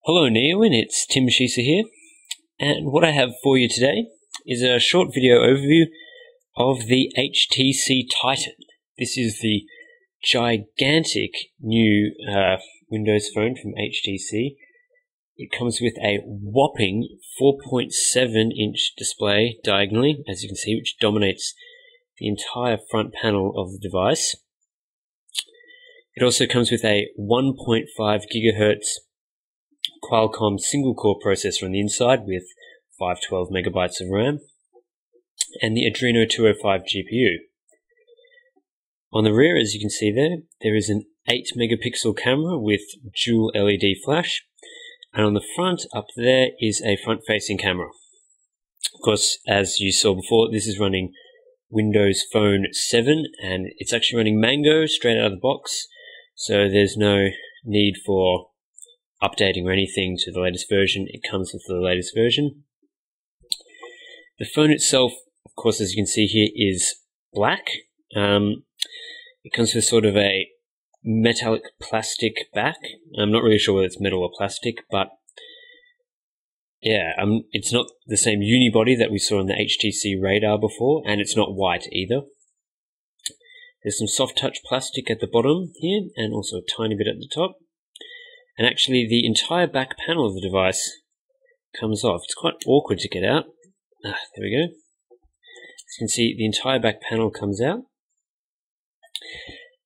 Hello Neowin, it's Tim Shisa here, and what I have for you today is a short video overview of the HTC Titan. This is the gigantic new Windows Phone from HTC. It comes with a whopping 4.7-inch display diagonally, as you can see, which dominates the entire front panel of the device. It also comes with a 1.5 GHz Qualcomm single-core processor on the inside with 512 megabytes of RAM, and the Adreno 205 GPU. On the rear, as you can see there is an 8-megapixel camera with dual LED flash, and on the front, up there, is a front-facing camera. Of course, as you saw before, this is running Windows Phone 7, and it's actually running Mango straight out of the box, so there's no need for updating or anything to the latest version. It comes with the latest version. The phone itself, of course, as you can see here, is black. It comes with sort of a metallic plastic back. I'm not really sure whether it's metal or plastic, but yeah, it's not the same unibody that we saw on the HTC Radar before, and it's not white either. There's some soft touch plastic at the bottom here, and also a tiny bit at the top. And actually, the entire back panel of the device comes off. It's quite awkward to get out. There we go. As you can see, the entire back panel comes out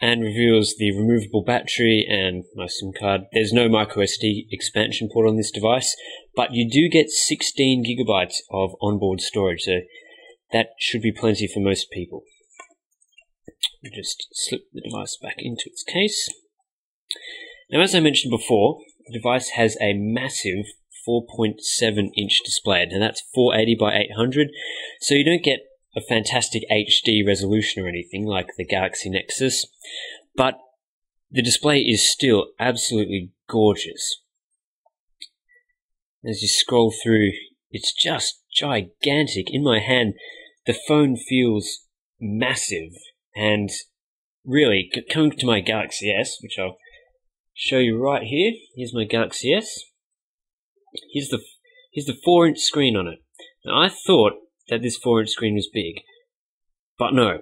and reveals the removable battery and my SIM card. There's no microSD expansion port on this device, but you do get 16 gigabytes of onboard storage, so that should be plenty for most people. We just slip the device back into its case. Now, as I mentioned before, the device has a massive 4.7-inch display. Now, that's 480 by 800, so you don't get a fantastic HD resolution or anything like the Galaxy Nexus, but the display is still absolutely gorgeous. As you scroll through, it's just gigantic. In my hand, the phone feels massive, and really, coming to my Galaxy S, which I'll show you right here. Here's my Galaxy S. Here's the 4-inch screen on it. Now, I thought that this 4-inch screen was big, but no.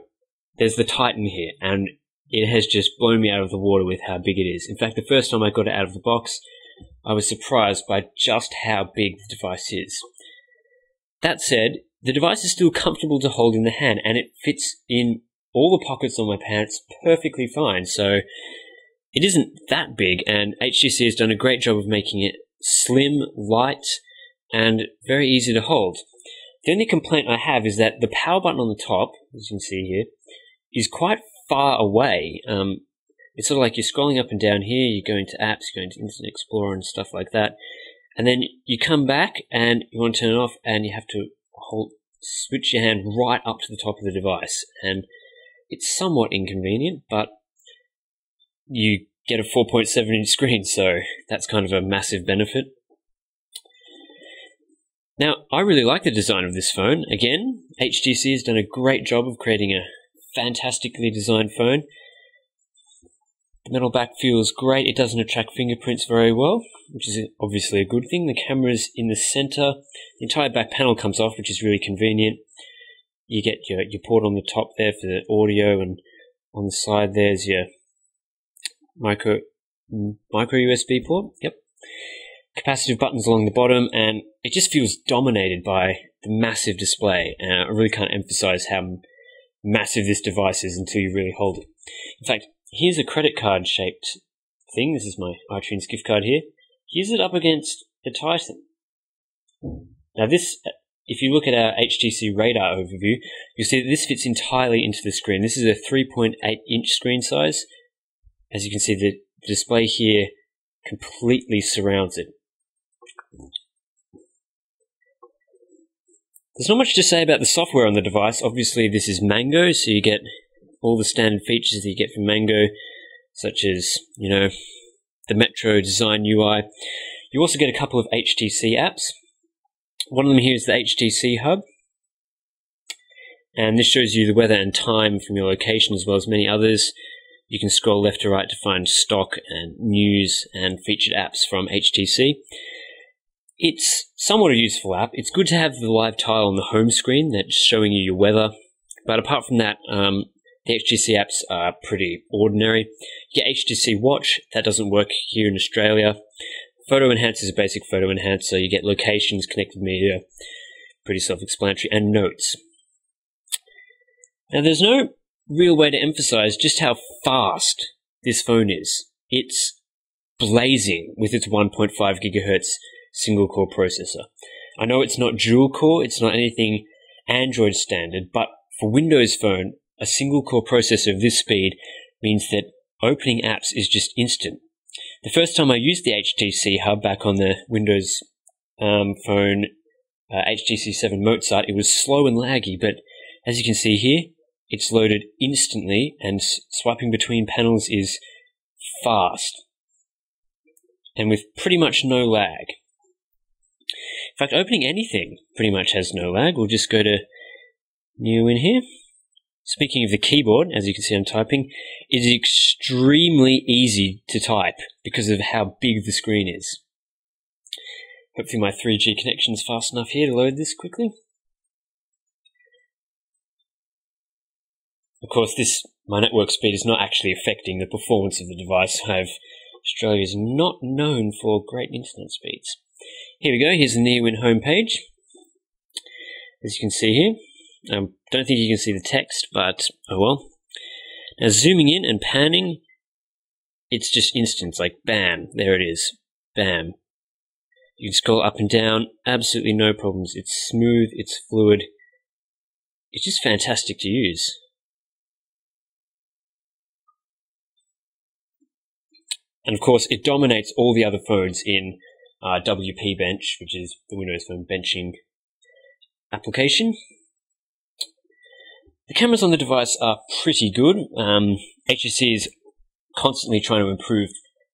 There's the Titan here, and it has just blown me out of the water with how big it is. In fact, the first time I got it out of the box, I was surprised by just how big the device is. That said, the device is still comfortable to hold in the hand, and it fits in all the pockets on my pants perfectly fine. So it isn't that big, and HTC has done a great job of making it slim, light, and very easy to hold. The only complaint I have is that the power button on the top, as you can see here, is quite far away. It's sort of like you're scrolling up and down here, you go into apps, you go into Internet Explorer and stuff like that, and then you come back and you want to turn it off, and you have to switch your hand right up to the top of the device, and it's somewhat inconvenient, but you get a 4.7-inch screen, so that's kind of a massive benefit. Now, I really like the design of this phone. Again, HTC has done a great job of creating a fantastically designed phone. The metal back feels great. It doesn't attract fingerprints very well, which is obviously a good thing. The camera's in the center. The entire back panel comes off, which is really convenient. You get your port on the top there for the audio, and on the side there's your micro USB port. Yep. Capacitive buttons along the bottom, and it just feels dominated by the massive display. I really can't emphasize how massive this device is until you really hold it. In fact, here's a credit card shaped thing. This is my iTunes gift card here. Here's it up against the Titan. Now this, if you look at our HTC Radar overview, you'll see that this fits entirely into the screen. This is a 3.8-inch screen size. As you can see, the display here completely surrounds it. There's not much to say about the software on the device. Obviously, this is Mango, so you get all the standard features that you get from Mango, such as, the Metro Design UI. You also get a couple of HTC apps. One of them here is the HTC Hub. And this shows you the weather and time from your location as well as many others. You can scroll left to right to find stock and news and featured apps from HTC. It's somewhat a useful app. It's good to have the live tile on the home screen that's showing you your weather. But apart from that, the HTC apps are pretty ordinary. You get HTC Watch, that doesn't work here in Australia. Photo Enhancer is a basic photo enhancer. You get locations, connected media, pretty self-explanatory, and notes. Now there's no real way to emphasize just how fast this phone is. It's blazing with its 1.5 gigahertz single-core processor. I know it's not dual-core, it's not anything Android standard, but for Windows Phone, a single-core processor of this speed means that opening apps is just instant. The first time I used the HTC Hub back on the Windows Phone HTC 7 Mozart, it was slow and laggy, but as you can see here, it's loaded instantly, and swiping between panels is fast, and with pretty much no lag. In fact, opening anything pretty much has no lag. We'll just go to Neowin here. Speaking of the keyboard, as you can see I'm typing, it is extremely easy to type because of how big the screen is. Hopefully my 3G connection is fast enough here to load this quickly. Of course, my network speed is not actually affecting the performance of the device. Australia is not known for great internet speeds. Here we go, here's the Neowin homepage. As you can see here, I don't think you can see the text, but oh well. Now zooming in and panning, it's just instant, like bam, there it is, bam. You can scroll up and down, absolutely no problems. It's smooth, it's fluid, it's just fantastic to use. And of course, it dominates all the other phones in WP Bench, which is the Windows Phone benching application. The cameras on the device are pretty good. HTC is constantly trying to improve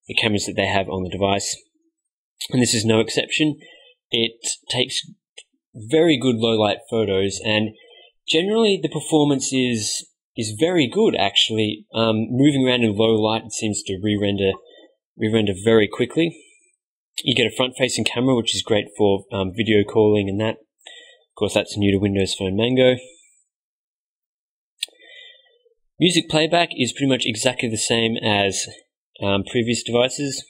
the cameras that they have on the device, and this is no exception. It takes very good low-light photos, and generally the performance is very good, actually. Moving around in low light, it seems to re-render very quickly. You get a front-facing camera, which is great for video calling and that. Of course, that's new to Windows Phone Mango. Music playback is pretty much exactly the same as previous devices.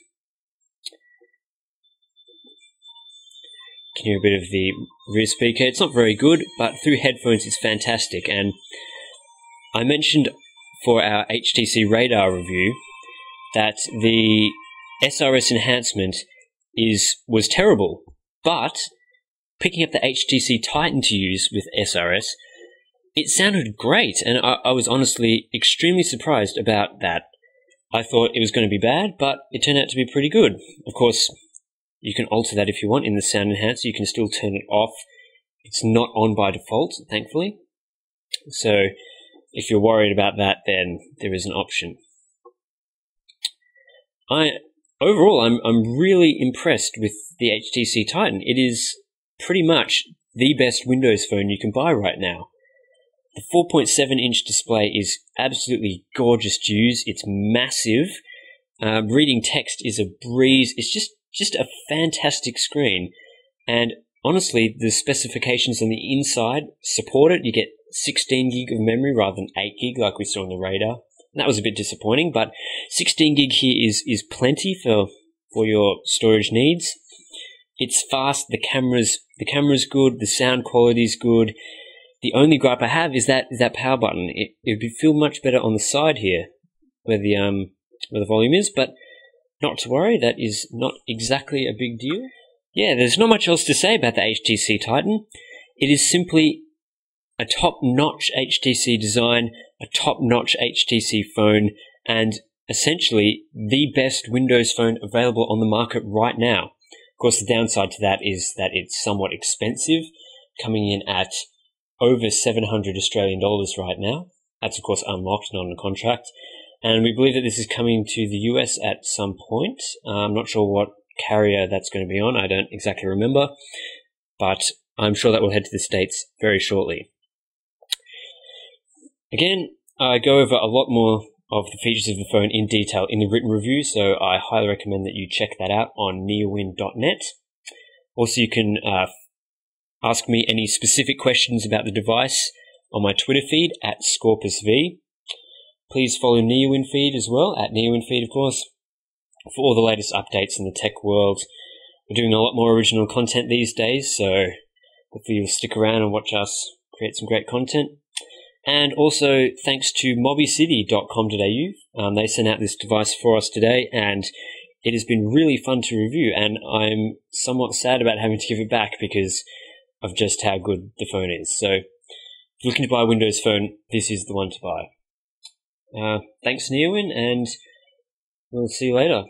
You can hear a bit of the rear speaker. It's not very good, but through headphones it's fantastic. And I mentioned for our HTC Radar review that the SRS enhancement was terrible, but picking up the HTC Titan to use with SRS, it sounded great, and I was honestly extremely surprised about that. I thought it was going to be bad, but it turned out to be pretty good. Of course, you can alter that if you want in the sound enhancer. You can still turn it off. It's not on by default, thankfully. So if you're worried about that, then there is an option. Overall, I'm really impressed with the HTC Titan. It is pretty much the best Windows phone you can buy right now. The 4.7-inch display is absolutely gorgeous to use. It's massive. Reading text is a breeze. It's just a fantastic screen. And honestly, the specifications on the inside support it. You get 16 gig of memory rather than 8 gig like we saw on the Radar. And that was a bit disappointing, but 16 gig here is plenty for your storage needs. It's fast. The camera's good. The sound quality is good. The only gripe I have is that power button. It would feel much better on the side here, where the volume is, but not to worry. That is not exactly a big deal. Yeah, there's not much else to say about the HTC Titan. It is simply a top-notch HTC design, a top-notch HTC phone, and essentially the best Windows phone available on the market right now. Of course, the downside to that is that it's somewhat expensive, coming in at over 700 Australian dollars right now. That's, of course, unlocked, not on a contract. And we believe that this is coming to the US at some point. I'm not sure what carrier that's going to be on. I don't exactly remember. But I'm sure that will head to the States very shortly. Again, I go over a lot more of the features of the phone in detail in the written review, so I highly recommend that you check that out on neowin.net. Also, you can ask me any specific questions about the device on my Twitter feed at ScorpusV. Please follow Neowin feed as well, at Neowin feed, of course, for all the latest updates in the tech world. We're doing a lot more original content these days, so hopefully you'll stick around and watch us create some great content. And also, thanks to mobbycity.com.au. They sent out this device for us today, and it has been really fun to review, and I'm somewhat sad about having to give it back because of just how good the phone is. So, if you're looking to buy a Windows Phone, this is the one to buy. Thanks, Neowin, and we'll see you later.